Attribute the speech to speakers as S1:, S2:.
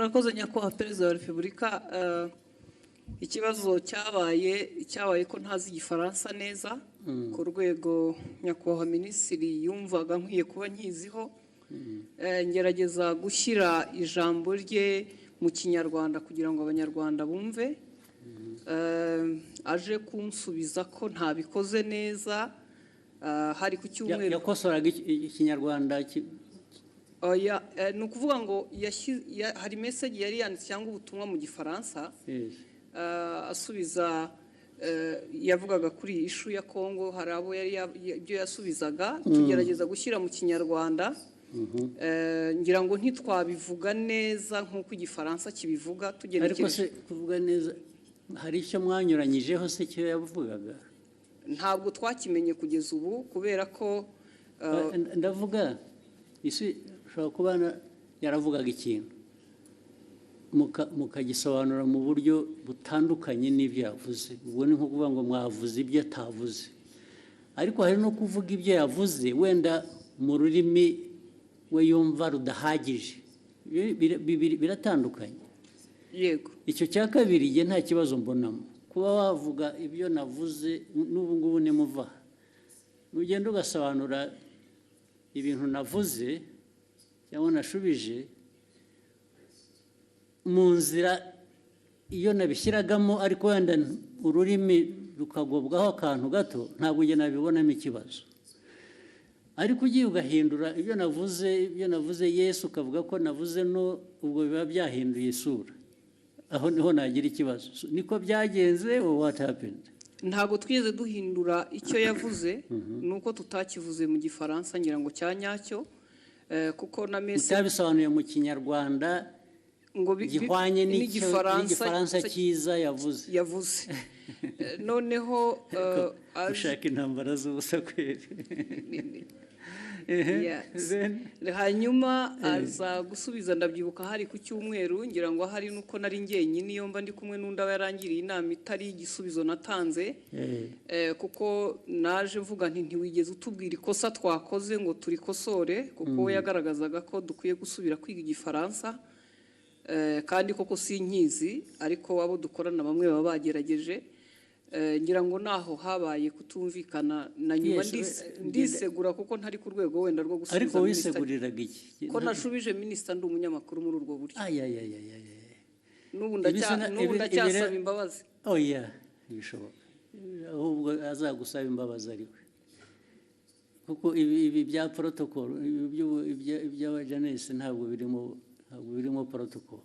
S1: murakoze nyakubahwa perezida wa repubulika. Ikibazo cyabaye ko ntazi igifaransa neza ku rwego nyakubahwa minisitiri yumvaga nkwiye kuba nkiziho. Ngerageza gushyira ijambo rye mu kinyarwanda kugira ngo abanyarwanda bumve. Aje kunsubiza ko ntabikoze neza. Hari ku cyumweru
S2: yakosoraga ikinyarwanda.
S1: ni ukuvuga ngo hari message yari yanditse cyangwa ubutumwa mu gifaransa asubiza yavugaga kuri ishu ya Kongo. Hari abo yari ibyo yasubizaga tugerageza gushyira mu kinyarwanda. Ngira ngo ntitwabivuga neza nk'uko igifaransa kibivuga tugenekereje.
S2: Ariko se kuvuga neza hari icyo mwanyuranyijeho se cyo yavugaga?
S1: Ntabwo twakimenye kugeza ubu kubera ko
S2: ndavuga isi ushobora kuba yaravugaga ikintu mukagisobanura mu buryo butandukanye n'ibyo yavuze. Ubwo ni nko kuvuga ngo mwavuze ibyo atavuze, ariko hari no kuvuga ibyo yavuze wenda mu rurimi we yumva rudahagije. Biratandukanye.
S1: Yego.
S2: Icyo cya kabiri igihe nta kibazo mbonamo kuba wavuga ibyo navuze. N'ubu ngubu nimuva ugenda ugasobanura ibintu navuze cyangwa nashubije mu nzira iyo nabishyiragamo, ariko wenda ururimi rukagobwaho akantu gato, ntabwo njye nabibonamo ikibazo. Ariko ugiye ugahindura ibyo navuze Yesu ukavuga ko navuze no, ubwo biba byahinduye isura. Aho niho nagira ikibazo. Niko byagenze or what happened?
S1: Ntabwo twigeze duhindura icyo yavuze, nuko tutakivuze mu gifaransa ngira ngo cyanyacyo, kuko na message
S2: utabisobanuye mu kinyarwanda
S1: ngo
S2: gihwanye n'igifaransa cyiza yavuze.
S1: Noneho
S2: ushaka intambara z'ubusa kweri.
S1: hanyuma aza gusubiza. Ndabyibuka hari ku cyumweru, ngira ngo hari nuko nari njyenyine iyo mba ndi kumwe n'undi aba yarangiriye inama itari igisubizo natanze, kuko naje mvuga nti ntiwigeze utubwira ikosa twakoze ngo turikosore, kuko we yagaragazaga ko dukwiye gusubira kwiga igifaransa. Kandi koko sinkizi, ariko abo dukorana bamwe baba bagerageje. Ngira ngo naho habaye kutumvikana na nyuma ndisegura kuko ntari ku rwego wenda rwo gusubiza.
S2: Ariko wiseguriraga iki?
S1: Ko nashubije minisita ndi umunyamakuru muri urwo buryo. N'ubu ndacyasaba imbabazi.
S2: Oya, bishoboka. Ahubwo azagusaba imbabazi ariwe, kuko ibi bya protocol iby'abajanesi ntabwo birimo protocol.